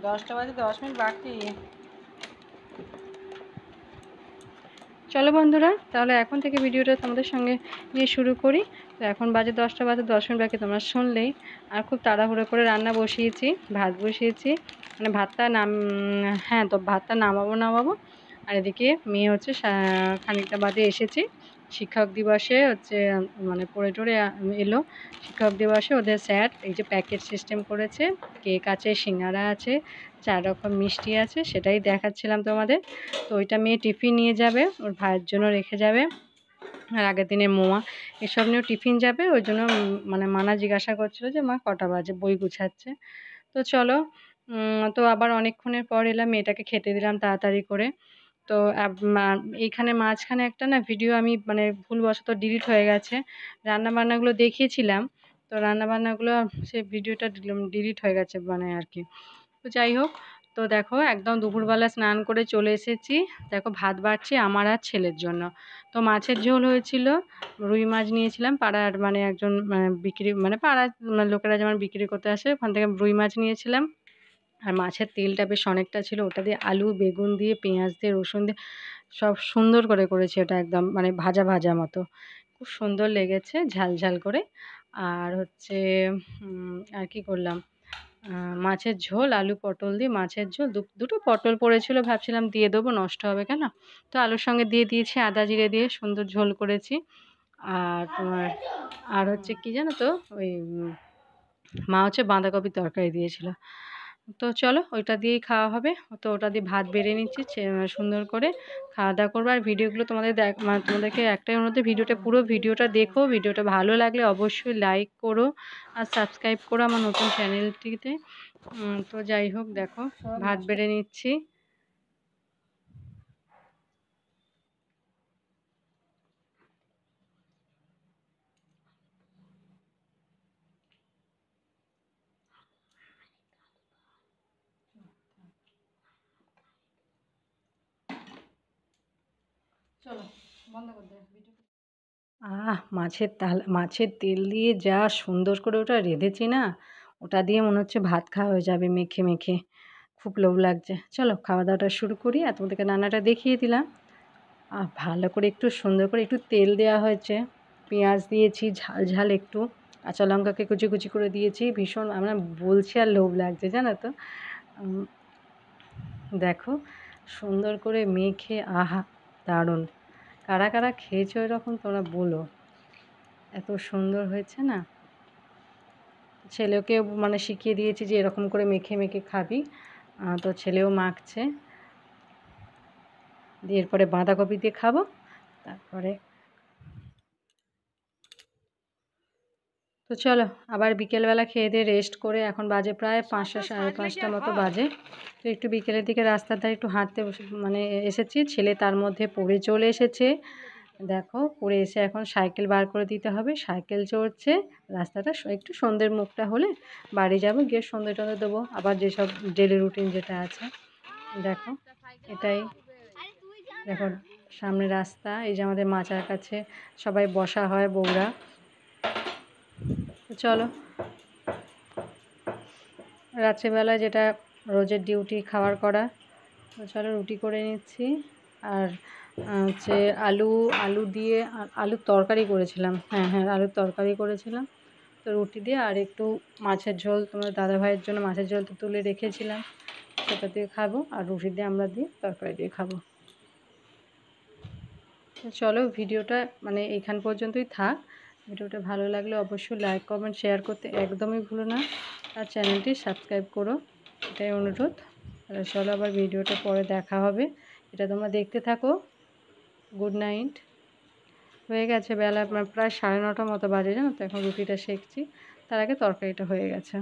10টা বাজে 10 মিনিট বাকি। চলো বন্ধুরা, তাহলে এখন থেকে ভিডিওটা তোমাদের সঙ্গে নিয়ে শুরু করি। তো এখন বাজে 10টা বাজে 10 মিনিট বাকি, তোমরা শুনলেই। আর খুব তাড়াহুড়ো করে রান্না বসিয়েছি, ভাত বসিয়েছি, মানে ভাতটা হ্যাঁ, তো ভাতটা নামাবো। আর এদিকে মেয়ে হচ্ছে খানিকটা বাদে এসেছে। শিক্ষক দিবসে হচ্ছে মানে পড়ে টরে এলো। শিক্ষক দিবসে ওদের স্যার এই যে প্যাকেট সিস্টেম করেছে, কেক আছে, সিঙ্গারা আছে, 4 রকম মিষ্টি আছে, সেটাই দেখাচ্ছিলাম তোমাদের। তো ওইটা মেয়ে টিফিন নিয়ে যাবে, ওর ভাইয়ের জন্য রেখে যাবে। আর আগের দিনের মোয়া এসব নিয়েও টিফিন যাবে। ওই জন্য মানে মানা জিজ্ঞাসা করছিল যে মা কটা বাজে, বই গুছাচ্ছে। তো চলো, তো আবার অনেকক্ষণের পর এলাম, মেয়েটাকে খেতে দিলাম তাড়াতাড়ি করে। তো এইখানে মাঝখানে একটা না ভিডিও আমি মানে ভুলবশত ডিলিট হয়ে গেছে। রান্নাবান্নাগুলো দেখিয়েছিলাম, তো রান্নাবান্নাগুলো সেই ভিডিওটা ডিলিট হয়ে গেছে মানে আর কি। তো যাই হোক, তো দেখো একদম দুপুরবেলা স্নান করে চলে এসেছি। দেখো ভাত বাড়ছি আমার আর ছেলের জন্য। তো মাছের ঝোল হয়েছিল, রুই মাছ নিয়েছিলাম পাড়ার মানে একজন বিক্রি মানে পাড়ার লোকেরা যেমন বিক্রি করতে আসে, ওখান থেকে রুই মাছ নিয়েছিলাম। আর মাছের তেলটা বেশ অনেকটা ছিল, ওটা দিয়ে আলু বেগুন দিয়ে পেঁয়াজ দিয়ে রসুন দিয়ে সব সুন্দর করে করেছি, ওটা একদম মানে ভাজা ভাজা মতো, খুব সুন্দর লেগেছে ঝাল ঝাল করে। আর হচ্ছে আর কি করলাম, মাছের ঝোল, আলু পটল দিয়ে মাছের ঝোল, দুটো পটল পড়েছিল, ভাবছিলাম দিয়ে দেবো, নষ্ট হবে কেন, তো আলুর সঙ্গে দিয়ে দিয়েছি, আদা জিরে দিয়ে সুন্দর ঝোল করেছি। আর তোমার আর হচ্ছে কি জানো তো, ওই মা হচ্ছে বাঁধাকপির তরকারি দিয়েছিল। তো চলো ওইটা দিয়েই খাওয়া হবে। তো ওটা দিয়ে ভাত বেড়ে নিচ্ছি, সুন্দর করে খাওয়া দাওয়া করবো। আর ভিডিওগুলো তোমাদের মানে তোমাদেরকে একটাই অনুরোধ, ভিডিওটা পুরো ভিডিওটা দেখো, ভিডিওটা ভালো লাগলে অবশ্যই লাইক করো আর সাবস্ক্রাইব করো আমার নতুন চ্যানেলটিতে। তো যাই হোক, দেখো ভাত বেড়ে নিচ্ছি। চলো বন্ধ করে দে ভিডিও। মাছের তেল দিয়ে যা সুন্দর করে ওটা রেঁধেছি না, ওটা দিয়ে মনে হচ্ছে ভাত খাওয়া হয়ে যাবে মেখে মেখে। খুব লোভ লাগছে, চলো খাওয়া দাওয়াটা শুরু করি। আর তোমাদেরকে রান্নাটা দেখিয়ে দিলাম। ভালো করে একটু সুন্দর করে একটু তেল দেওয়া হয়েছে, পেঁয়াজ দিয়েছি ঝাল ঝাল একটু, কাঁচা লঙ্কাকে কুচি কুচি করে দিয়েছি, ভীষণ আমরা বলছি আর লোভ লাগছে জানো তো। উম, দেখো সুন্দর করে মেখে, আহা দারুণ। কারা কারা খেয়েছো এরকম তোমরা বলো, এত সুন্দর হয়েছে না। ছেলেকে মানে শিখিয়ে দিয়েছি যে এরকম করে মেখে মেখে খাবি। তো ছেলেও মাখছে, দিয়ে এরপরে বাঁধাকপি দিয়ে খাবো। তারপরে তো চলো আবার বিকেলবেলা খেয়ে দিয়ে রেস্ট করে, এখন বাজে প্রায় 5টা 5:30 মতো বাজে। তো একটু বিকেলের দিকে রাস্তার ধারে একটু হাঁটতে মানে এসেছি। ছেলে তার মধ্যে পড়ে চলে এসেছে, দেখো পড়ে এসে এখন সাইকেল বার করে দিতে হবে, সাইকেল চড়ছে। রাস্তাটা একটু সন্ধ্যের মুখটা হলে বাড়ি যাবো, গিয়ে সন্ধ্যে টন্ধে দেবো, আবার যেসব ডেলি রুটিন যেটা আছে। দেখো এটাই, দেখো সামনে রাস্তা, এই যে আমাদের মাচার কাছে সবাই বসা হয় বউরা। তো চলো রাত্রেবেলায় যেটা রোজের ডিউটি খাবার করা, তো চলো রুটি করে নিচ্ছি। আর হচ্ছে আলু আলু দিয়ে আলুর তরকারি করেছিলাম, হ্যাঁ আলুর তরকারি করেছিলাম। তো রুটি দিয়ে আর একটু মাছের ঝোল, তোমার দাদাভাইয়ের জন্য মাছের ঝোল তো তুলে রেখেছিলাম, সেটা দিয়ে খাবো। আর রুটি দিয়ে আমরা দিয়ে তরকারি দিয়ে খাবো। তো চলো ভিডিওটা মানে এইখান পর্যন্তই থাক। ভিডিওটা ভালো লাগলে অবশ্যই লাইক কমেন্ট শেয়ার করতে একদমই ভুলো না। আর চ্যানেলটি সাবস্ক্রাইব করো, এটাই অনুরোধ। চলো আবার ভিডিওটা পরে দেখা হবে, এটা তোমরা দেখতে থাকো। Good night. হয়ে গেছে বেলা প্রায় 9:30 মতো বাজে জানো তো, এখন রুটিটা সেঁকছি, তার আগে তরকারিটা হয়ে গেছে।